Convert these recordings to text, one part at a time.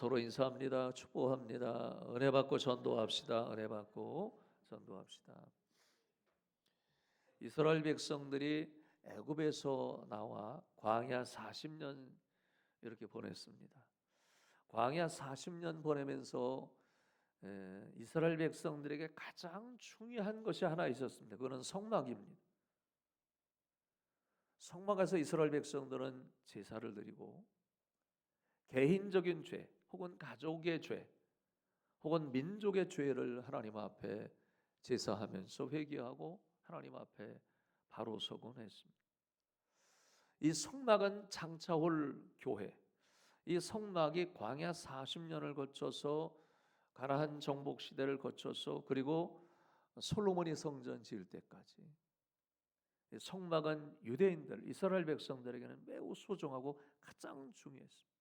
서로 인사합니다. 축복합니다. 은혜 받고 전도합시다. 은혜 받고 전도합시다. 이스라엘 백성들이 애굽에서 나와 광야 40년 이렇게 보냈습니다. 광야 40년 보내면서 이스라엘 백성들에게 가장 중요한 것이 하나 있었습니다. 그거는 성막입니다. 성막에서 이스라엘 백성들은 제사를 드리고 개인적인 죄 혹은 가족의 죄 혹은 민족의 죄를 하나님 앞에 제사하면서 회개하고 하나님 앞에 바로 서곤 했습니다. 이 성막은 장차올 교회, 이 성막이 광야 40년을 거쳐서 가나안 정복 시대를 거쳐서 그리고 솔로몬이 성전 지을 때까지 성막은 유대인들, 이스라엘 백성들에게는 매우 소중하고 가장 중요했습니다.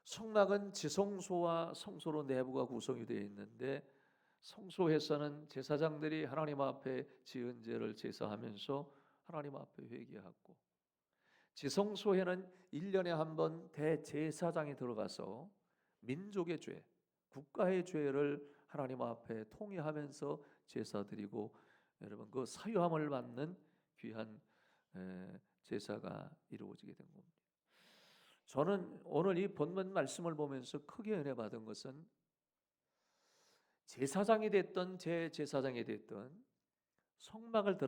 성막은 지성소와 성소로 내부가 구성이 되어 있는데 성소에서는 제사장들이 하나님 앞에 지은 죄를 제사하면서 하나님 앞에 회개하고, 지성소에는 1년에 한 번 대제사장이 들어가서 민족의 죄, 국가의 죄를 하나님 앞에 통회하면서 제사드리고, 여러분 그 사유함을 받는 귀한 제사가 이루어지게 된 겁니다. 저는 오늘 이 본문 말씀을 보면서 크게 은혜 받은 것은 제사장이 됐던 제사장이 됐던 성막을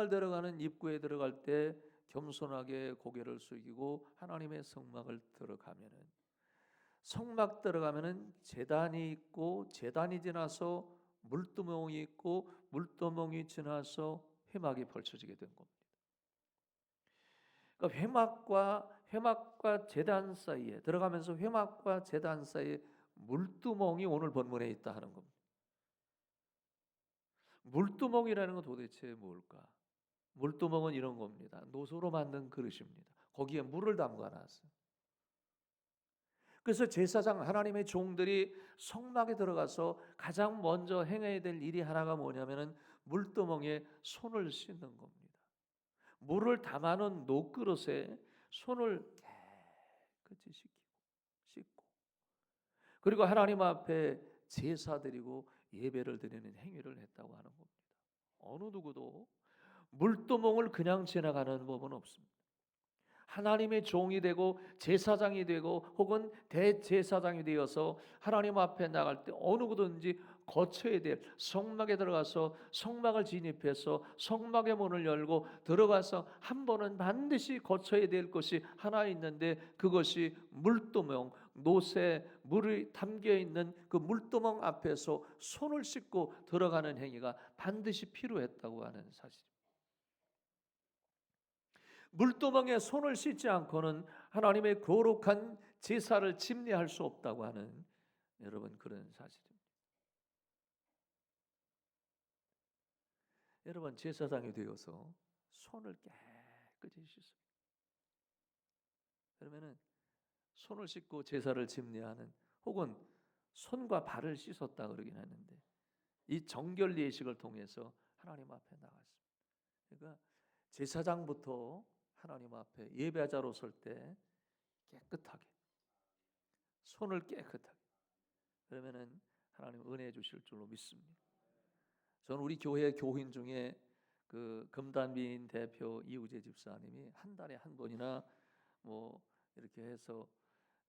들어가는 입구에 들어갈 때 겸손하게 고개를 숙이고 하나님의 성막을 성막 들어가면은 제단이 있고, 제단이 지나서 물두멍이 있고, 물두멍이 지나서 회막이 펼쳐지게 된 겁니다. 그러니까 회막과 제단 사이에 들어가면서 회막과 제단 사이에 물두멍이 오늘 본문에 있다 하는 겁니다. 물두멍이라는 건 도대체 뭘까? 물두멍은 이런 겁니다. 노소로 만든 그릇입니다. 거기에 물을 담가놨어요. 그래서 제사장 하나님의 종들이 성막에 들어가서 가장 먼저 행해야 될 일이 하나가 뭐냐면은 물두멍에 손을 씻는 겁니다. 물을 담아놓은 녹그릇에 손을 깨끗이 씻고 그리고 하나님 앞에 제사드리고 예배를 드리는 행위를 했다고 하는 겁니다. 어느 누구도 물두멍을 그냥 지나가는 법은 없습니다. 하나님의 종이 되고 제사장이 되고 혹은 대제사장이 되어서 하나님 앞에 나갈 때 어느 누구든지 거쳐야 될, 성막에 들어가서 성막을 진입해서 성막의 문을 열고 들어가서 한 번은 반드시 거쳐야 될 것이 하나 있는데, 그것이 물두멍, 노새 물이 담겨있는 그 물두멍 앞에서 손을 씻고 들어가는 행위가 반드시 필요했다고 하는 사실입니다. 물두멍에 손을 씻지 않고는 하나님의 거룩한 제사를 침례할 수 없다고 하는, 여러분, 그런 사실입니다. 여러분, 제사장이 되어서 손을 깨끗이 씻어요. 그러면은 손을 씻고 제사를 침례하는, 혹은 손과 발을 씻었다 그러긴 하는데, 이 정결 예식을 통해서 하나님 앞에 나갔습니다. 그러니까 제사장부터 하나님 앞에 예배자로 설 때 깨끗하게, 손을 깨끗하게, 그러면은 하나님 은혜 주실 줄로 믿습니다. 저는 우리 교회 교인 중에 그 금단비인 대표 이우재 집사님이 한 달에 한 번이나 뭐 이렇게 해서,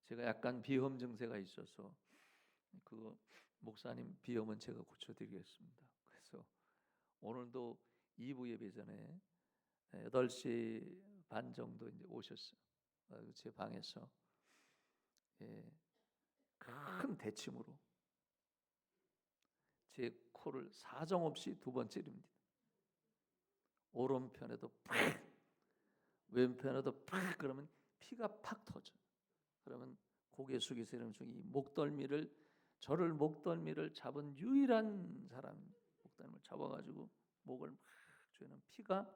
제가 약간 비염 증세가 있어서 그 목사님 비염은 제가 고쳐드리겠습니다. 그래서 오늘도 2부 예배 전에 8시 반 정도 이제 오셨어요. 제 방에서 큰 대침으로 제 코를 사정없이 2번 찌릅니다. 오른편에도 팍, 왼편에도 팍, 그러면 피가 팍 터져요. 그러면 고개 숙이서 이러면 이 목덜미를, 저를 목덜미를 잡은 유일한 사람, 목덜미를 잡아가지고 목을 막 조이는, 피가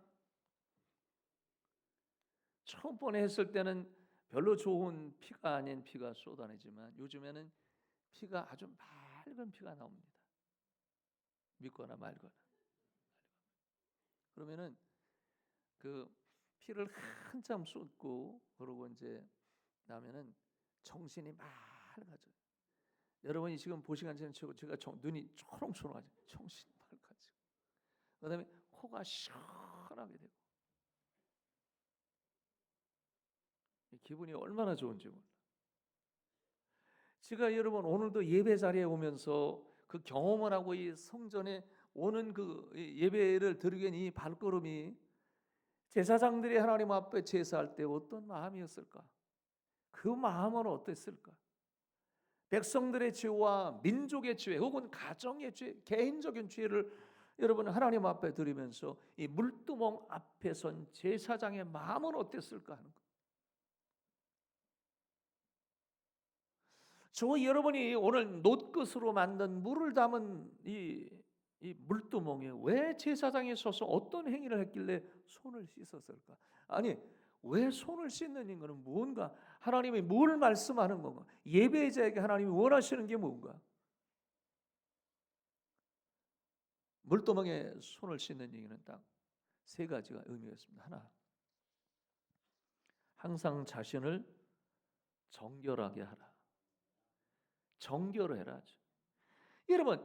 처음번에 했을 때는 별로 좋은 피가 아닌 피가 쏟아내지만 요즘에는 피가 아주 맑은 피가 나옵니다. 믿거나 말거나. 그러면은 그 피를 한참 쏟고 그러고 이제 나면은 정신이 맑아져요. 여러분이 지금 보시간 전에 제가 눈이 초롱초롱하죠. 정신이 맑아지고 그다음에 코가 시원하게 되고 기분이 얼마나 좋은지 몰라요. 제가 여러분 오늘도 예배 자리에 오면서 그 경험을 하고 이 성전에 오는 그 예배를 드리기 위한 이 발걸음이 제사장들이 하나님 앞에 제사할 때 어떤 마음이었을까? 그 마음은 어땠을까? 백성들의 죄와 민족의 죄 혹은 가정의 죄, 개인적인 죄를 여러분 하나님 앞에 드리면서 이 물두멍 앞에 선 제사장의 마음은 어땠을까 하는 것. 저 여러분이 오늘 놋것으로 만든 물을 담은 이 물두멍에 왜 제사장이 서서 어떤 행위를 했길래 손을 씻었을까? 아니 왜 손을 씻는 이유는 무언가 하나님이 뭘 말씀하는 건가? 예배자에게 하나님이 원하시는 게 뭔가? 물두멍에 손을 씻는 이유는 딱 세 가지가 의미가 있습니다. 하나, 항상 자신을 정결하게 하라. 정결을 해라. 여러분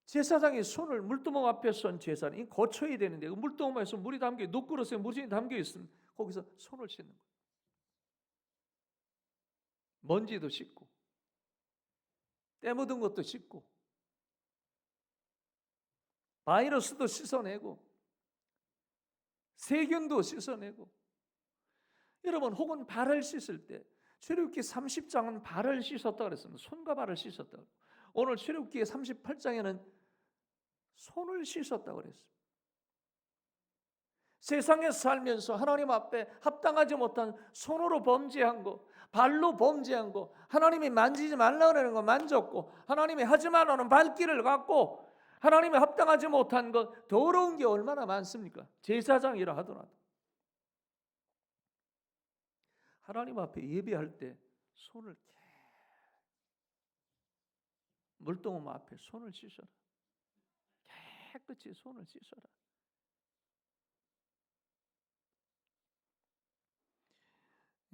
제사장이 손을 물두멍 앞에 선 제사는 거쳐야 되는데 그 물두멍에서 물이 담겨 녹그릇에 물이 담겨 있으면 거기서 손을 씻는 거예요. 먼지도 씻고 때 묻은 것도 씻고 바이러스도 씻어내고 세균도 씻어내고 여러분 혹은 발을 씻을 때 출애굽기 30장은 발을 씻었다 그랬습니다. 손과 발을 씻었다. 오늘 출애굽기 38장에는 손을 씻었다 그랬습니다. 세상에 살면서 하나님 앞에 합당하지 못한 손으로 범죄한 거, 발로 범죄한 거, 하나님이 만지지 말라 그러는 거 만졌고 하나님이 하지 말라는 발길을 갖고 하나님이 합당하지 못한 것, 더러운 게 얼마나 많습니까? 제사장이라 하더라도 하나님 앞에 예배할 때 손을 물동음 앞에 손을 씻어라. 깨끗이 손을 씻어라.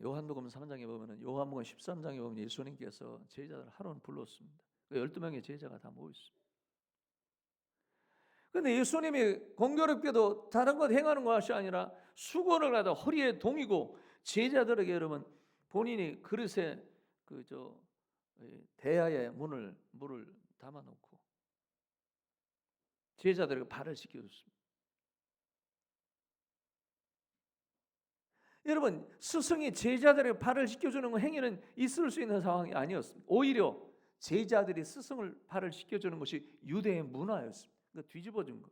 요한복음 3장에 보면은 요한복음 13장에 보면 예수님께서 제자들 하루는 불렀습니다. 12명의 제자가 다 모여 있습니다. 근데 예수님이 공교롭게도 다른 것 행하는 것이 아니라 수건을 갖다 허리에 동이고 제자들에게 여러분 본인이 그릇에 대야에 물을 담아놓고 제자들에게 발을 씻겨줬습니다. 여러분 스승이 제자들에게 발을 씻겨주는 행위는 있을 수 있는 상황이 아니었습니다. 오히려 제자들이 스승을 발을 씻겨주는 것이 유대의 문화였습니다. 그러니까 뒤집어진 거.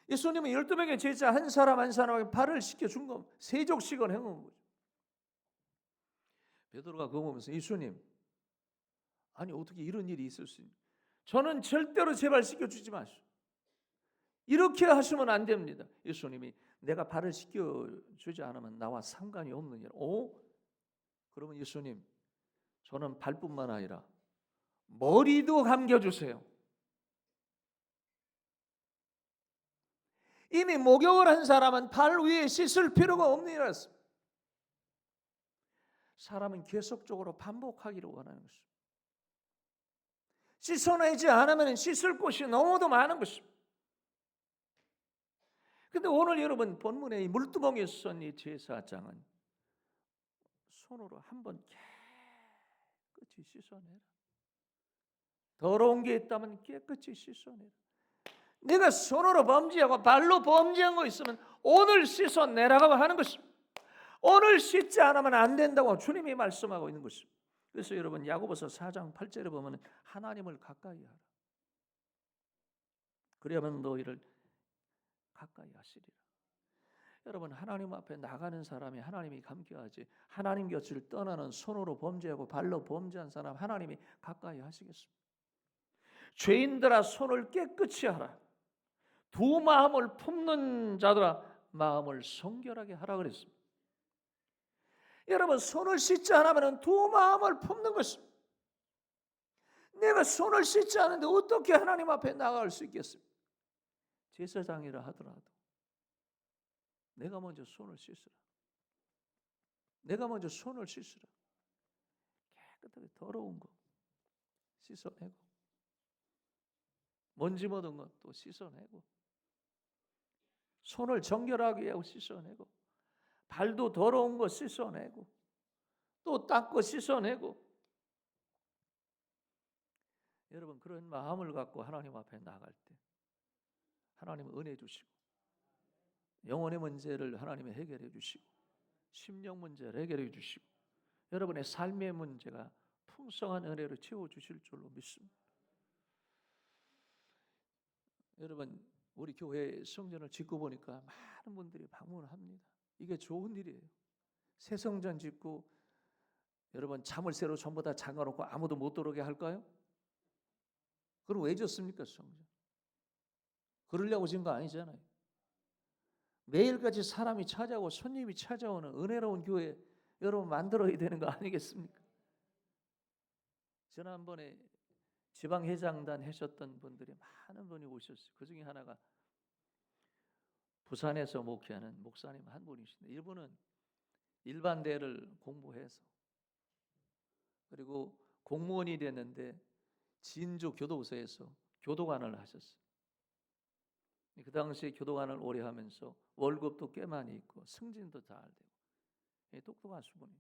예수님은 12명의 제자 한 사람 한 사람에게 발을 씻겨준 거 세족식을 행한 거죠. 베드로가 그거 보면서 예수님 아니 어떻게 이런 일이 있을 수 있냐? 저는 절대로 제 발 씻겨주지 마시오. 이렇게 하시면 안 됩니다. 예수님이 내가 발을 씻겨주지 않으면 나와 상관이 없느니라. 그러면 예수님 저는 발뿐만 아니라 머리도 감겨주세요. 이미 목욕을 한 사람은 발 위에 씻을 필요가 없느니라. 사람은 계속적으로 반복하기를 원하는 것입니다. 씻어내지 않으면 씻을 곳이 너무도 많은 것입니다. 근데 오늘 여러분 본문의 이 물두멍에 선 이 제사장은 손으로 한번 깨끗이 씻어내라. 더러운 게 있다면 깨끗이 씻어내라. 내가 손으로 범죄하고 발로 범죄한 거 있으면 오늘 씻어내라고 하는 것입니다. 오늘 씻지 않으면 안 된다고 주님이 말씀하고 있는 것입니다. 그래서 여러분 야고보서 4장 8절에 보면 하나님을 가까이 하라. 그리하면 너희를 가까이 하시리라. 여러분 하나님 앞에 나가는 사람이 하나님이 감겨하지 하나님 곁을 떠나는 손으로 범죄하고 발로 범죄한 사람 하나님이 가까이 하시겠습니다. 죄인들아 손을 깨끗이 하라. 두 마음을 품는 자들아 마음을 성결하게 하라 그랬습니다. 여러분 손을 씻지 않으면 두 마음을 품는 것입니다. 내가 손을 씻지 않는데 어떻게 하나님 앞에 나갈 수 있겠습니까? 제사장이라 하더라도 내가 먼저 손을 씻으라. 내가 먼저 손을 씻으라. 깨끗하게 더러운 거 씻어내고, 먼지 묻은 것도 씻어내고, 손을 정결하게 하고 씻어내고, 발도 더러운 거 씻어내고, 또 닦고 씻어내고. 여러분, 그런 마음을 갖고 하나님 앞에 나갈 때 하나님은 은혜 주시고, 영혼의 문제를 하나님이 해결해 주시고, 심령 문제를 해결해 주시고, 여러분의 삶의 문제가 풍성한 은혜로 채워주실 줄로 믿습니다. 여러분, 우리 교회 성전을 짓고 보니까 많은 분들이 방문을 합니다. 이게 좋은 일이에요. 새 성전 짓고 여러분 자물쇠로 전부 다 잠가놓고 아무도 못 들어오게 할까요? 그럼 왜 짓습니까, 성전? 그러려고 지은 거 아니잖아요. 매일같이 사람이 찾아오고 손님이 찾아오는 은혜로운 교회 여러분 만들어야 되는 거 아니겠습니까? 지난번에 지방회장단 하셨던 분들이 많은 분이 오셨어요. 그 중에 하나가 부산에서 목회하는 목사님 한 분이신데, 이분은 일반대를 공부해서 그리고 공무원이 됐는데 진주 교도소에서 교도관을 하셨어요. 그 당시에 교도관을 오래 하면서 월급도 꽤 많이 있고 승진도 잘 되고 똑똑한 수분이.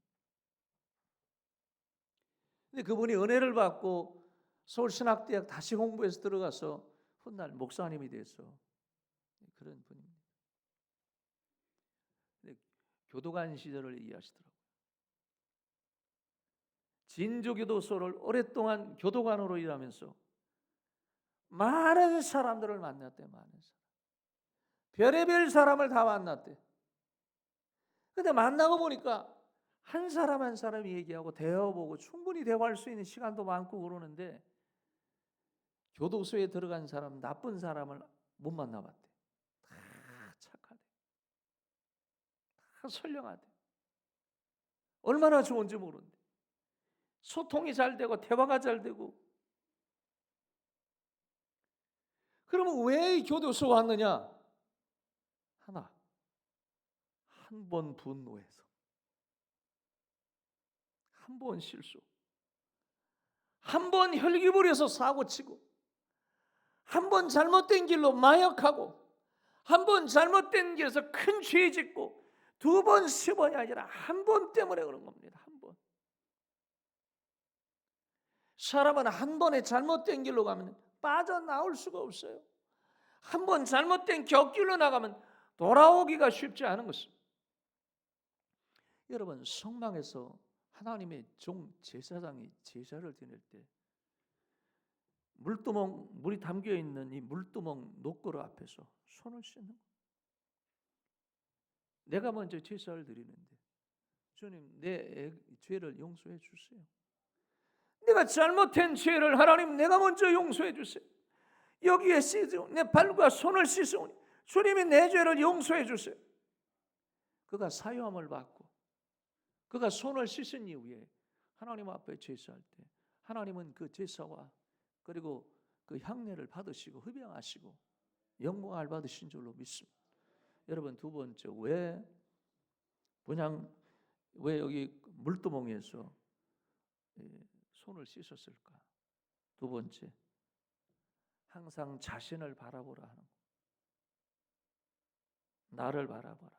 근데 그분이 은혜를 받고 서울신학대학 다시 공부해서 들어가서 훗날 목사님이 돼서 그런 분입니다. 근데 교도관 시절을 이해하시더라고요. 진주교도소를 오랫동안 교도관으로 일하면서 많은 사람들을 만났대. 많은 사람, 별의별 사람을 다 만났대. 근데 만나고 보니까 한 사람 한 사람이 얘기하고 대화해보고 충분히 대화할 수 있는 시간도 많고 그러는데, 교도소에 들어간 사람, 나쁜 사람을 못 만나봤대. 다 착하대, 다 선량하대, 얼마나 좋은지 모르는데 소통이 잘 되고 대화가 잘 되고. 그러면 왜 교도소 왔느냐? 하나, 한 번 분노해서, 한 번 실수, 한 번 혈기 부려서 사고치고, 한 번 잘못된 길로 마약하고, 한 번 잘못된 길에서 큰 죄 짓고, 두 번, 세 번이 아니라 한 번 때문에 그런 겁니다. 한 번. 사람은 한 번에 잘못된 길로 가면 빠져나올 수가 없어요. 한 번 잘못된 곁길로 나가면 돌아오기가 쉽지 않은 것입니다. 여러분, 성막에서 하나님의 종 제사장이 제사를 드릴 때 물두멍, 물이 담겨 있는 이 물두멍 노그릇 앞에서 손을 씻는 거예요. 내가 먼저 제사를 드리는데 주님, 내 죄를 용서해 주세요. 내가 잘못한 죄를 하나님 내가 먼저 용서해 주세요. 여기에 씻어 내 발과 손을 씻으오니 주님이 내 죄를 용서해 주세요. 그가 사유함을 받고 그가 손을 씻은 이후에 하나님 앞에 제사할 때 하나님은 그 제사와 그리고 그 향례를 받으시고 흡양하시고 영광을 받으신 줄로 믿습니다. 여러분, 두 번째, 왜 여기 물두멍에서 손을 씻었을까? 두 번째, 항상 자신을 바라보라 하는 거. 나를 바라보라.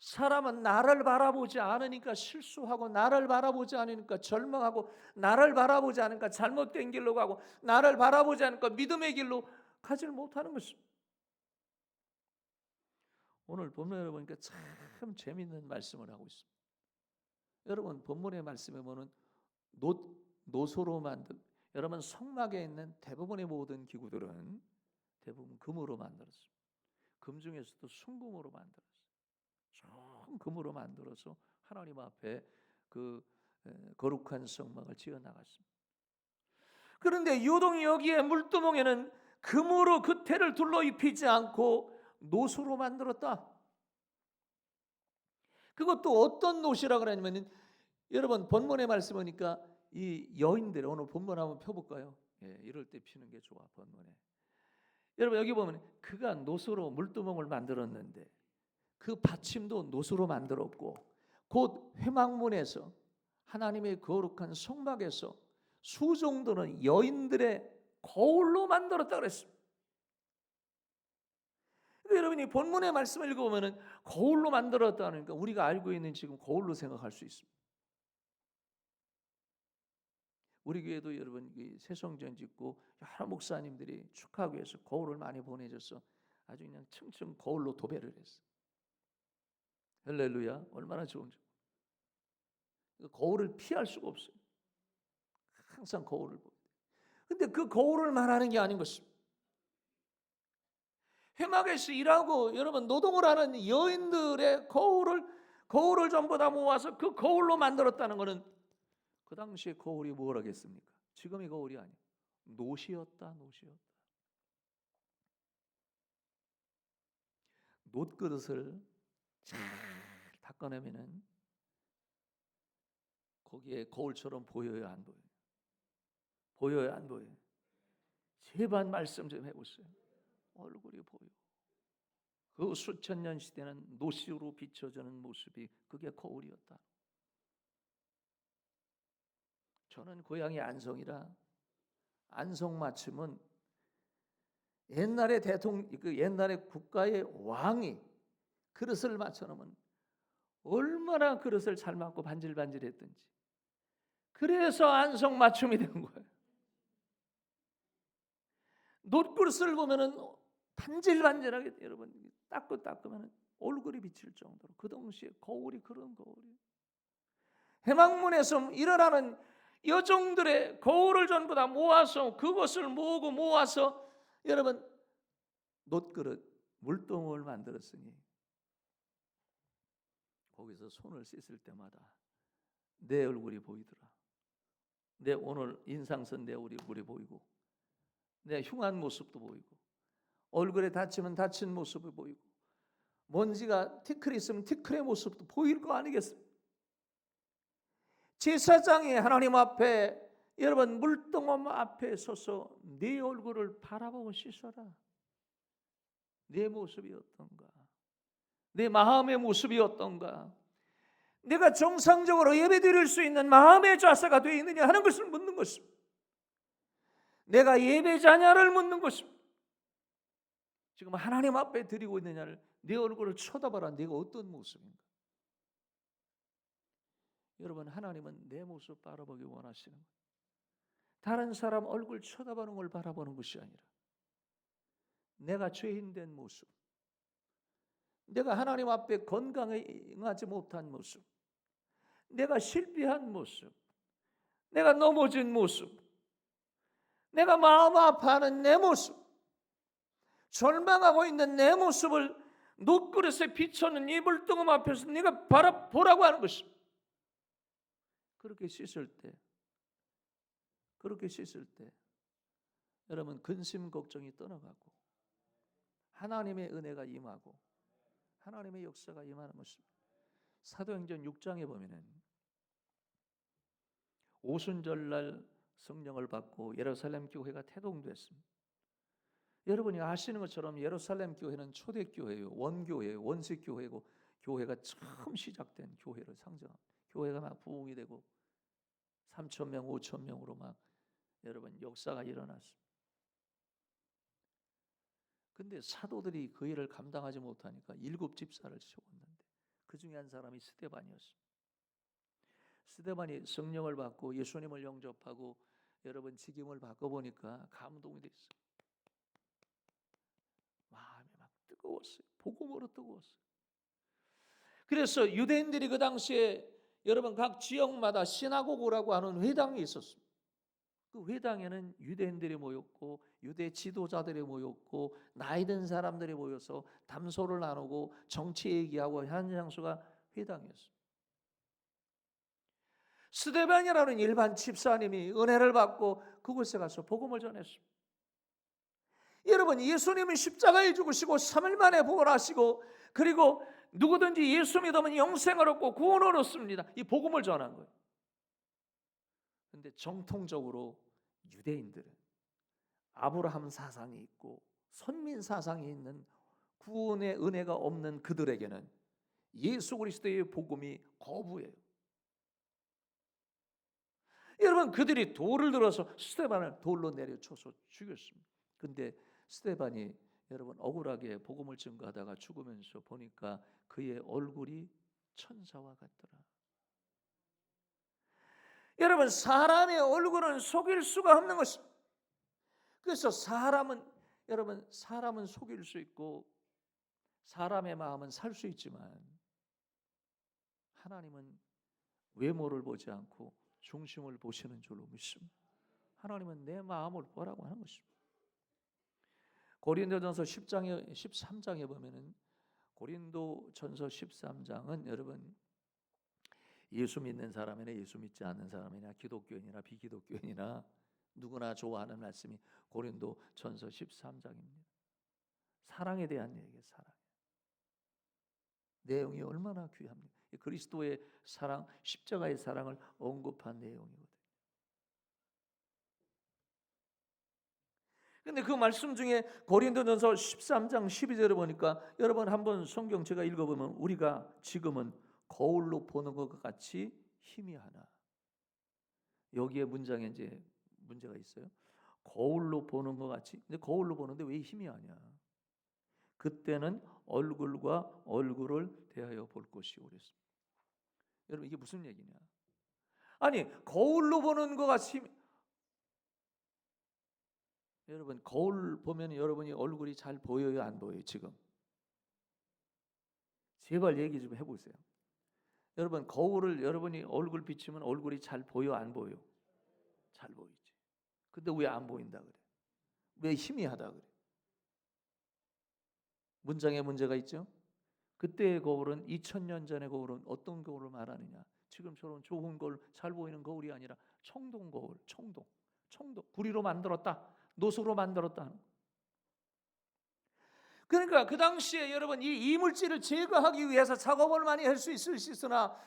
사람은 나를 바라보지 않으니까 실수하고, 나를 바라보지 않으니까 절망하고, 나를 바라보지 않으니까 잘못된 길로 가고, 나를 바라보지 않으니까 믿음의 길로 가지를 못하는 것입니다. 오늘 본문을 보니까 참 재미있는 말씀을 하고 있습니다. 여러분, 본문의 말씀에 보면 노소로 만든, 여러분 성막에 있는 대부분의 모든 기구들은 대부분 금으로 만들었습니다. 금 중에서도 순금으로 만들었어요. 좋은 금으로 만들어서 하나님 앞에 그 거룩한 성막을 지어 나갔습니다. 그런데 유독 여기에 물두멍에는 금으로 겉에를 둘러 입히지 않고 노소로 만들었다. 그것도 어떤 노시라고 하냐면, 여러분 본문의 말씀 보니까 이 여인들, 오늘 본문 한번 펴볼까요? 이럴 때 피는 게 좋아. 본문에 여러분 여기 보면 그가 노소로 물두멍을 만들었는데 그 받침도 노수로 만들었고 곧 회막문에서 하나님의 거룩한 성막에서 수종들은 여인들의 거울로 만들었다 그랬습니다. 여러분이 본문의 말씀을 읽어보면 거울로 만들었다니까 우리가 알고 있는 지금 거울로 생각할 수 있습니다. 우리 교회도 여러분 새성전 짓고 여러 목사님들이 축하하기 위해서 거울을 많이 보내줘서 아주 그냥 층층 거울로 도배를 했어. 할렐루야, 얼마나 좋은지. 거울을 피할 수가 없어요. 항상 거울을 보고. 근데 그 거울을 말하는 게 아닌 것입니다. 회막에서 일하고 여러분 노동을 하는 여인들의 거울을 전부 다 모아서 그 거울로 만들었다는 것은 그 당시에 거울이 뭐라겠습니까? 지금의 거울이 아니에요. 노시였다. 놋그릇을 잘 닦아내면은 거기에 거울처럼 보여요, 안 보여요? 보여요, 안 보여요? 제발 말씀 좀 해보세요. 얼굴이 보여. 그 수천 년 시대는 노시로 비춰지는 모습이 그게 거울이었다. 저는 고향이 안성이라 안성 맞춤은 옛날에 옛날에 국가의 왕이 그릇을 맞춰놓으면 얼마나 그릇을 잘 맞고 반질반질했던지. 그래서 안성 맞춤이 된 거예요. 놋그릇을 보면은 반질반질하게 여러분 닦으면 얼굴이 비칠 정도로 그 당시에 거울이 그런 거울이에요. 회막문에서 일어나는 여종들의 거울을 전부 다 모아서 그것을 모아서 여러분 놋그릇 물동을 만들었으니 거기서 손을 씻을 때마다 내 얼굴이 보이더라. 내 오늘 인상 쓴 내 얼굴이 보이고 내 흉한 모습도 보이고 얼굴에 다치면 다친 모습이 보이고 먼지가 티끌이 있으면 티끌의 모습도 보일 거 아니겠습니까? 제사장이 하나님 앞에 여러분 물동음 앞에 서서 네 얼굴을 바라보고 씻어라. 내 모습이 어떤가? 내 마음의 모습이 어떤가? 내가 정상적으로 예배드릴 수 있는 마음의 자세가 되어 있느냐 하는 것을 묻는 것입니다. 내가 예배자냐를 묻는 것입니다. 지금 하나님 앞에 드리고 있느냐를 내 얼굴을 쳐다봐라. 내가 어떤 모습인가? 여러분 하나님은 내 모습 바라보기 원하시는 거예요. 다른 사람 얼굴 쳐다보는 걸 바라보는 것이 아니라 내가 죄인된 모습, 내가 하나님 앞에 건강에 응하지 못한 모습, 내가 실패한 모습, 내가 넘어진 모습, 내가 마음 아파하는 내 모습, 절망하고 있는 내 모습을 놋그릇에 비춰는 이 물동음 앞에서 네가 바라보라고 하는 것입니다. 그렇게 씻을 때 여러분 근심 걱정이 떠나가고 하나님의 은혜가 임하고 하나님의 역사가 임하는 것입니다. 사도행전 6장에 보면은 오순절날 성령을 받고 예루살렘 교회가 태동됐습니다. 여러분이 아시는 것처럼 예루살렘 교회는 초대교회예요. 원교회예요. 원색교회고 교회가 처음 시작된 교회를 상징합니다. 교회가 막 부흥이 되고 3,000명, 5,000명으로 막 여러분 역사가 일어났습니다. 근데 사도들이 그 일을 감당하지 못하니까 7집사를 세웠는데 그 중에 한 사람이 스데반이었습니다. 스데반이 성령을 받고 예수님을 영접하고 여러분 직임을 바꿔보니까 감동이 됐어요. 마음이 막 뜨거웠어요. 복음으로 뜨거웠어요. 그래서 유대인들이 그 당시에 여러분 각 지역마다 시나고그라고 하는 회당이 있었습니다. 그 회당에는 유대인들이 모였고 유대 지도자들이 모였고 나이 든 사람들이 모여서 담소를 나누고 정치 얘기하고 하는 장소가 회당이었습니다. 스데반이라는 일반 집사님이 은혜를 받고 그곳에 가서 복음을 전했습니다. 여러분 예수님은 십자가에 죽으시고 3일 만에 부활하시고 그리고 누구든지 예수 믿으면 영생을 얻고 구원을 얻습니다. 이 복음을 전한 거예요. 그런데 정통적으로 유대인들은 아브라함 사상이 있고 선민 사상이 있는 구원의 은혜가 없는 그들에게는 예수 그리스도의 복음이 거부예요. 여러분, 그들이 돌을 들어서 스데반을 돌로 내려쳐서 죽였습니다. 근데 스데반이 여러분 억울하게 복음을 증거하다가 죽으면서 보니까 그의 얼굴이 천사와 같더라. 여러분, 사람의 얼굴은 속일 수가 없는 것입니다. 그래서 사람은 속일 수 있고 사람의 마음은 살 수 있지만 하나님은 외모를 보지 않고 중심을 보시는 줄로 믿습니다. 하나님은 내 마음을 보라고 하는 것입니다. 고린도전서 13장에 보면은 고린도전서 13장은 여러분 예수 믿는 사람이나 예수 믿지 않는 사람이나 기독교인이나 비기독교인이나 누구나 좋아하는 말씀이 고린도전서 13장입니다. 사랑에 대한 얘기예요. 사랑. 내용이 얼마나 귀합니까? 그리스도의 사랑, 십자가의 사랑을 언급한 내용이거든요. 근데 그 말씀 중에 고린도전서 13장 12절에 보니까 여러분 한번 성경 제가 읽어보면 우리가 지금은 거울로 보는 것 같이 희미하나, 여기에 문장에 이제 문제가 있어요. 거울로 보는 것 같이. 근데 거울로 보는데 왜 희미하냐? 그때는 얼굴과 얼굴을 대하여 볼 것이오 그랬습니다. 여러분 이게 무슨 얘기냐? 아니 거울로 보는 것 같이, 여러분 거울 보면 여러분이 얼굴이 잘 보여요 안 보여요? 지금 제발 얘기 좀 해보세요. 여러분 거울을 여러분이 얼굴 비치면 얼굴이 잘 보여 안 보여? 잘 보이지. 근데 왜 안 보인다 그래? 왜 희미하다 그래? 문장에 문제가 있죠. 그때의 거울은 2000년 전의 거울은 어떤 거울을 말하느냐? 지금처럼 좋은 거울, 잘 보이는 거울이 아니라 청동 거울, 청동 구리로 만들었다, 노수로 만들었다. 그러니까 그 당시에 여러분 이 이물질을 제거하기 위해서 작업을 많이 할 수 있으나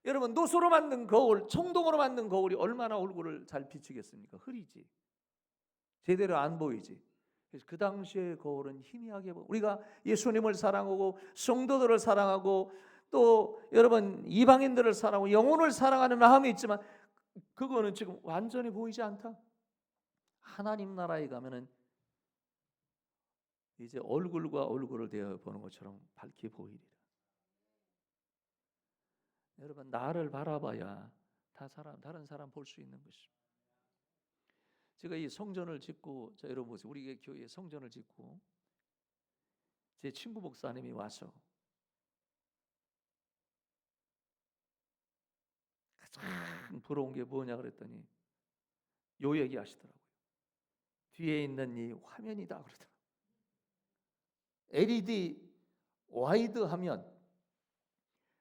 여러분 노수로 만든 거울, 청동으로 만든 거울이 얼마나 얼굴을 잘 비추겠습니까? 흐리지, 제대로 안 보이지. 그래서 그 당시의 거울은 희미하게 우리가 예수님을 사랑하고 성도들을 사랑하고 또 여러분 이방인들을 사랑하고 영혼을 사랑하는 마음이 있지만 그거는 지금 완전히 보이지 않다. 하나님 나라에 가면은 이제 얼굴과 얼굴을 대하여 보는 것처럼 밝게 보이리라. 여러분 나를 바라봐야 다른 사람 볼 수 있는 것입니다. 제가 이 성전을 짓고, 자 여러분 보세요. 우리 교회 성전을 짓고 제 친구 목사님이 와서 가장 부러운 게 뭐냐 그랬더니 요 얘기 하시더라고요. 뒤에 있는 이 화면이다 그러더라고요. LED 와이드 화면,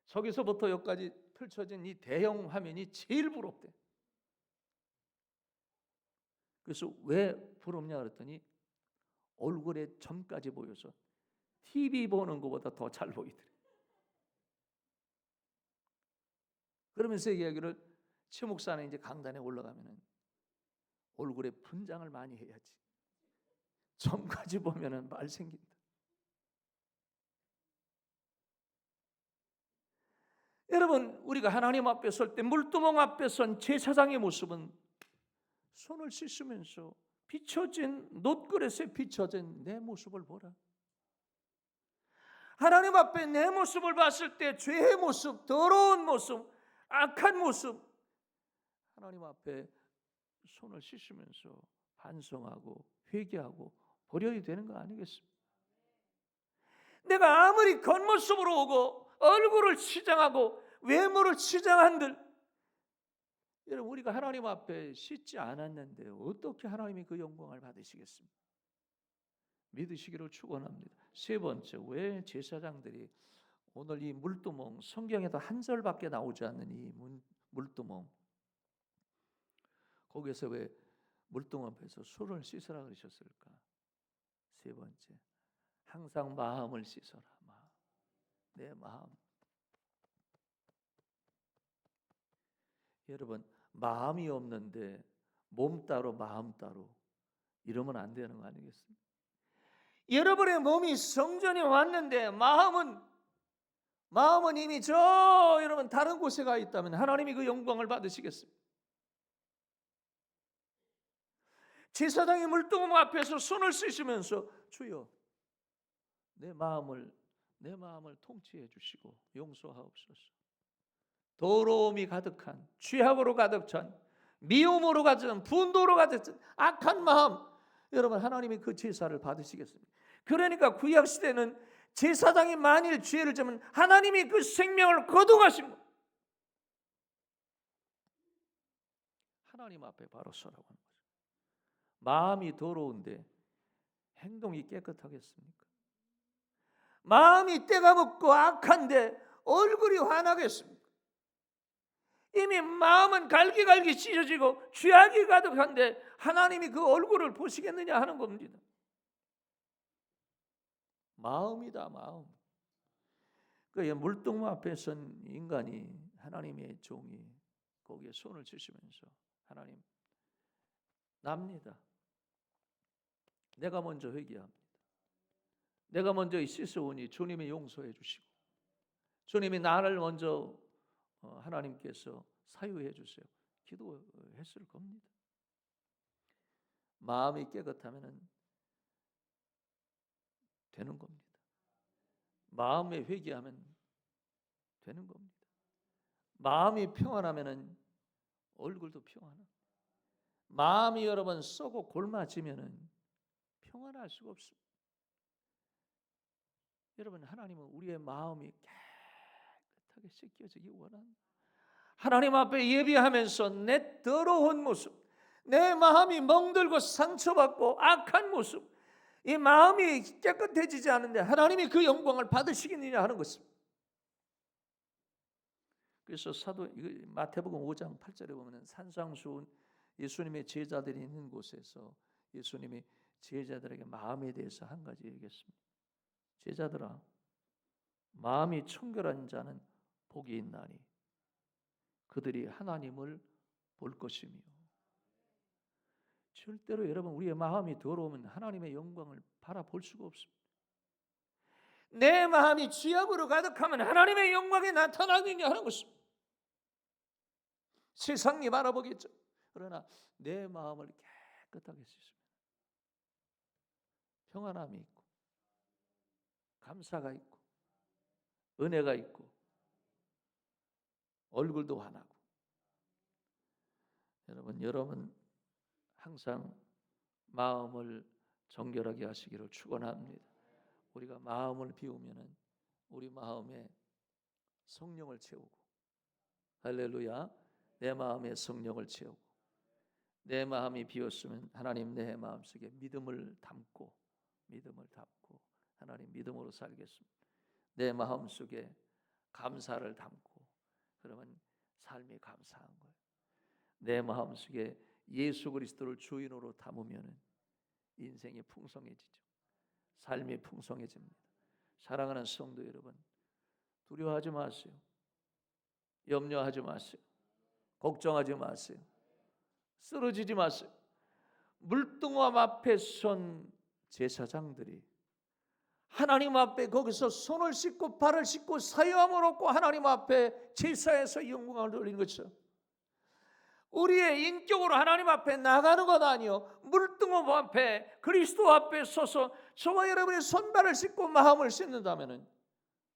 저기서부터 여기까지 펼쳐진 이 대형 화면이 제일 부럽대. 그래서 왜 부럽냐 그랬더니 얼굴에 점까지 보여서 TV 보는 것보다 더 잘 보이더래. 그러면서 이야기를, 최 목사는 이제 강단에 올라가면은 얼굴에 분장을 많이 해야지, 점까지 보면은 말 생긴다. 여러분 우리가 하나님 앞에 설 때 물두멍 앞에 선 제사장의 모습은 손을 씻으면서 비춰진 놋그릇에 비춰진 내 모습을 보라. 하나님 앞에 내 모습을 봤을 때 죄의 모습, 더러운 모습, 악한 모습, 하나님 앞에 손을 씻으면서 반성하고 회개하고 버려야 되는 거 아니겠습니까? 내가 아무리 겉모습으로 오고 얼굴을 치장하고 외모를 치장한들, 여러분 우리가 하나님 앞에 씻지 않았는데 어떻게 하나님이 그 영광을 받으시겠습니까? 믿으시기를 축원합니다. 세 번째, 왜 제사장들이 오늘 이 물두멍, 성경에도 한 절밖에 나오지 않는 이 물두멍, 거기서 왜 물두멍 앞에서 손을 씻으라 그러셨을까? 세 번째, 항상 마음을 씻어라. 내 마음. 여러분 마음이 없는데 몸 따로 마음 따로 이러면 안 되는 거 아니겠습니까? 여러분의 몸이 성전에 왔는데 마음은 이미 저 여러분 다른 곳에 가 있다면 하나님이 그 영광을 받으시겠습니까? 제사장이 물동음 앞에서 손을 쓰시면서 주여 내 마음을 통치해 주시고 용서하옵소서. 더러움이 가득한, 죄악으로 가득 찬, 미움으로 가득 찬, 분노로 가득 찬 악한 마음, 여러분 하나님이 그 제사를 받으시겠습니다. 그러니까 구약 시대는 제사장이 만일 죄를 지면 하나님이 그 생명을 거두가신 것, 하나님 앞에 바로 서라고 하는 거죠. 마음이 더러운데 행동이 깨끗하겠습니까? 마음이 때가 묻고 악한데 얼굴이 환하겠습니까? 이미 마음은 갈기갈기 찢어지고 죄악이 가득한데 하나님이 그 얼굴을 보시겠느냐 하는 겁니다. 마음이다, 마음. 그 물동 앞에 선 인간이, 하나님의 종이 거기에 손을 치시면서 하나님 납니다. 내가 먼저 회개합니다. 내가 먼저 씻어오니 주님이 용서해 주시고 주님이 나를 먼저 하나님께서 사유해 주세요. 기도했을 겁니다. 마음이 깨끗하면 되는 겁니다. 마음에 회개하면 되는 겁니다. 마음이 평안하면 얼굴도 평안합니다. 마음이 여러분 썩고 골마지면 평안할 수가 없습니다. 여러분 하나님은 우리의 마음이 깨끗하게 씻겨지기 원합니다. 하나님 앞에 예비하면서 내 더러운 모습, 내 마음이 멍들고 상처받고 악한 모습, 이 마음이 깨끗해지지 않는데 하나님이 그 영광을 받으시겠느냐 하는 것입니다. 그래서 마태복음 5장 8절에 보면 산상수훈 예수님의 제자들이 있는 곳에서 예수님이 제자들에게 마음에 대해서 한 가지 얘기했습니다. 제자들아, 마음이 청결한 자는 복이 있나니 그들이 하나님을 볼 것이며. 절대로 여러분 우리의 마음이 더러우면 하나님의 영광을 바라볼 수가 없습니다. 내 마음이 죄악으로 가득하면 하나님의 영광이 나타나느냐 하는 것입니다. 세상이 바라보겠죠. 그러나 내 마음을 깨끗하게 씻으면 평안함이 있고 감사가 있고 은혜가 있고 얼굴도 환하고. 여러분 항상 마음을 정결하게 하시기를 축원합니다. 우리가 마음을 비우면은 우리 마음에 성령을 채우고, 할렐루야, 내 마음에 성령을 채우고, 내 마음이 비었으면 하나님 내 마음속에 믿음을 담고 하나님 믿음으로 살겠습니다. 내 마음속에 감사를 담고, 그러면 삶이 감사한 거예요. 내 마음속에 예수 그리스도를 주인으로 담으면 인생이 풍성해지죠. 삶이 풍성해집니다. 사랑하는 성도 여러분, 두려워하지 마세요. 염려하지 마세요. 걱정하지 마세요. 쓰러지지 마세요. 물동암 앞에 선 제사장들이 하나님 앞에 거기서 손을 씻고 발을 씻고 사유함을 얻고 하나님 앞에 제사에서 영광을 돌리는 것처럼 우리의 인격으로 하나님 앞에 나가는 것 아니요, 물동암 앞에 그리스도 앞에 서서 저와 여러분의 손발을 씻고 마음을 씻는다면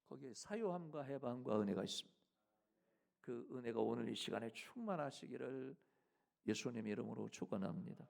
거기에 사유함과 해방과 은혜가 있습니다. 그 은혜가 오늘 이 시간에 충만하시기를 예수님 이름으로 축원합니다.